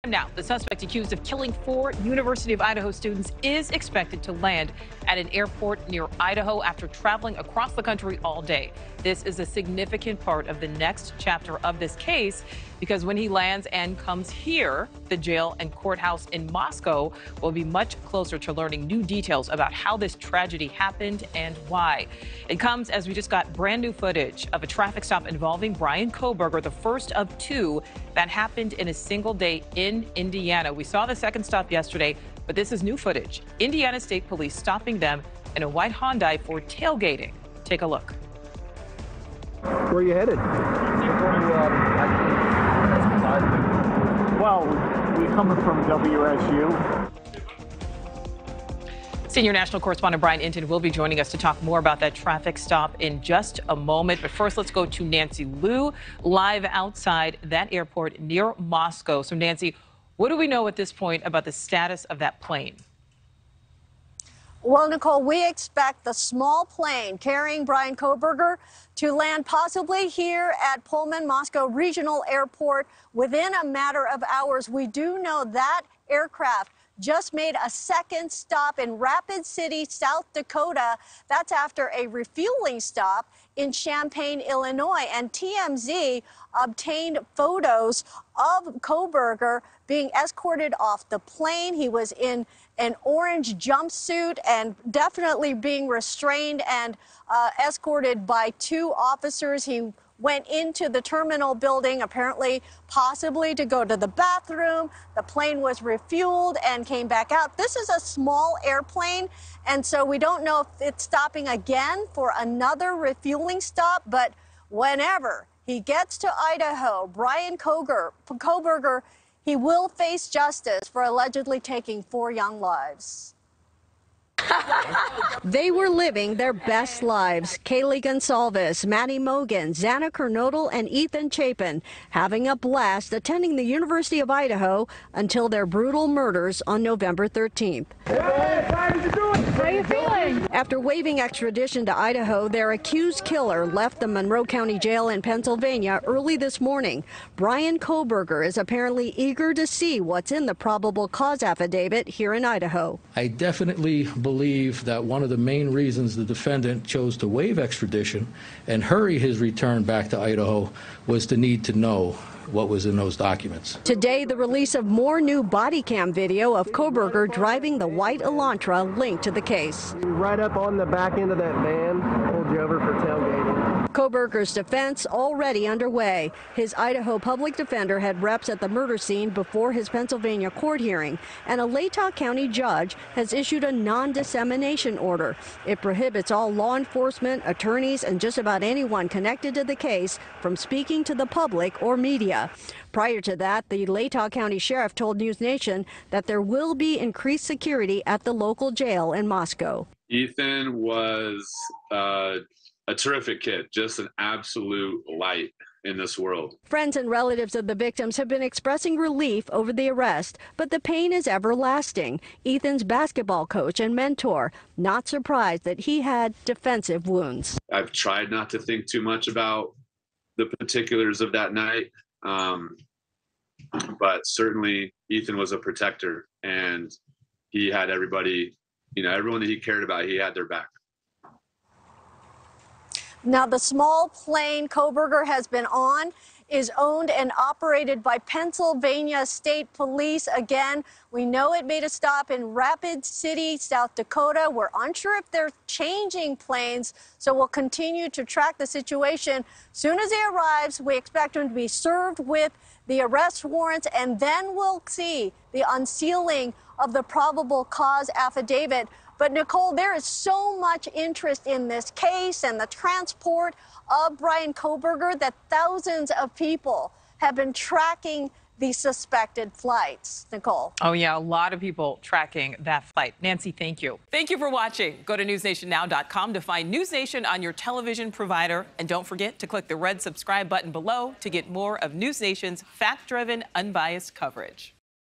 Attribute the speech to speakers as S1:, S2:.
S1: Now, the suspect accused of killing 4 University of Idaho students is expected to land at an airport near Idaho after traveling across the country all day. This is a significant part of the next chapter of this case because when he lands and comes here, the jail and courthouse in Moscow will be much closer to learning new details about how this tragedy happened and why. It comes as we just got brand new footage of a traffic stop involving Bryan Kohberger, the first of 2 that happened in a single day in Indiana. We saw the second stop yesterday, but this is new footage. Indiana State Police stopping them in a white Hyundai for tailgating. Take a look.
S2: Where are you headed?
S3: Well, we're coming from WSU.
S1: Senior national correspondent Brian Inton will be joining us to talk more about that traffic stop in just a moment. But first, let's go to Nancy Liu, live outside that airport near Moscow. So, Nancy, what do we know at this point about the status of that plane?
S4: Well, Nicole, we expect the small plane carrying Bryan Kohberger to land possibly here at Pullman Moscow Regional Airport within a matter of hours. We do know that aircraft just made a second stop in Rapid City, South Dakota. That's after a refueling stop in Champaign, Illinois. And TMZ obtained photos of Kohberger being escorted off the plane. He was in an orange jumpsuit and definitely being restrained and escorted by 2 officers. He went into the terminal building, apparently, possibly to go to the bathroom. The plane was refueled and came back out. This is a small airplane, and so we don't know if it's stopping again for another refueling stop, but whenever he gets to Idaho, Bryan Kohberger, he will face justice for allegedly taking 4 young lives. They were living their best lives. Kaylee Gonsalves, Maddie Mogan, Xana Kernodle, and Ethan Chapin having a blast attending the University of Idaho until their brutal murders on November 13th.
S5: How are you feeling?
S4: After waiving extradition to Idaho, their accused killer left the Monroe County Jail in Pennsylvania early this morning. Bryan Kohberger is apparently eager to see what's in the probable cause affidavit here in Idaho.
S6: I definitely believe that one of the main reasons the defendant chose to waive extradition and hurry his return back to Idaho was the need to know what was in those documents.
S4: Today, the release of more new body cam video of Kohberger driving the white Elantra linked to the case.
S2: Right up on the back end of that van, pulled you over for tailgating.
S4: Kohberger's defense already underway. His Idaho public defender had reps at the murder scene before his Pennsylvania court hearing, and a Latah County judge has issued a non-dissemination order. It prohibits all law enforcement, attorneys, and just about anyone connected to the case from speaking to the public or media. Prior to that, the Latah County Sheriff told NewsNation that there will be increased security at the local jail in Moscow.
S7: Ethan was a terrific kid, just an absolute light in this world.
S4: Friends and relatives of the victims have been expressing relief over the arrest, but the pain is everlasting. Ethan's basketball coach and mentor, not surprised that he had defensive wounds.
S7: I've tried not to think too much about the particulars of that night, but certainly Ethan was a protector, and he had everybody, everyone that he cared about, he had their back.
S4: Now, the small plane Kohberger has been on is owned and operated by Pennsylvania State Police. Again, we know it made a stop in Rapid City, South Dakota. We're unsure if they're changing planes, so we'll continue to track the situation. Soon as he arrives, we expect him to be served with the arrest warrants, and then we'll see the unsealing of the probable cause affidavit. But, Nicole, there is so much interest in this case and the transport of Bryan Kohberger that thousands of people have been tracking the suspected flights. Nicole.
S1: Oh, yeah, a lot of people tracking that flight. Nancy, thank you. Thank you for watching. Go to newsnationnow.com to find NewsNation on your television provider. And don't forget to click the red subscribe button below to get more of NewsNation's fact-driven, unbiased coverage.